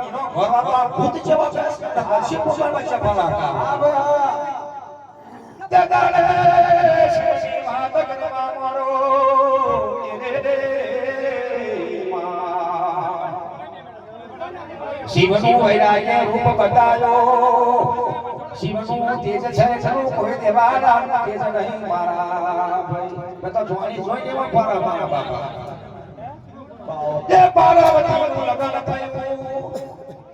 એનો ઘરવાળો આ ભૂત જેવા બેસ શિવ ભગવાન વચ્ચે ભલાકા દાદાને શિવની વાત કરવા મારો શિવનું વૈરાગ્ય રૂપ બતાયો શિવનું તેજ છે ખરું કોઈ દેવાના તેજ નહીં મારા ભાઈ મેં તો જોવાની જોઈને એમાં પારા મારા બાપા એ પાર્વતીનું લગ્ન થયું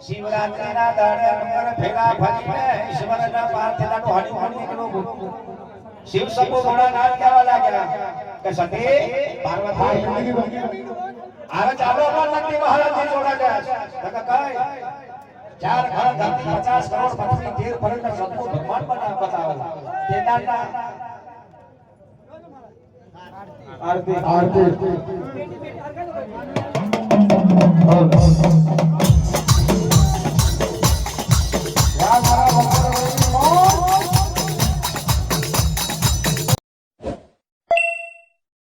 શિવરાત્રિના દાડે નંબર ભેગા ફરીને ઈશ્વરના પાર્થિલાનું હણીમૂણ નીકળ્યું શિવ શંભુ ભોળાનાથ કહેવા લાગ્યા કે સતી પાર્વતી આરે ચાલો નંદી મહારાજની જોડા ગયા કઈ 4 ઘર ધરતી 50 કરોડ પૃથ્વી 13 ફરક સદગુરુ ભગવાન બતાવો તેના આરતી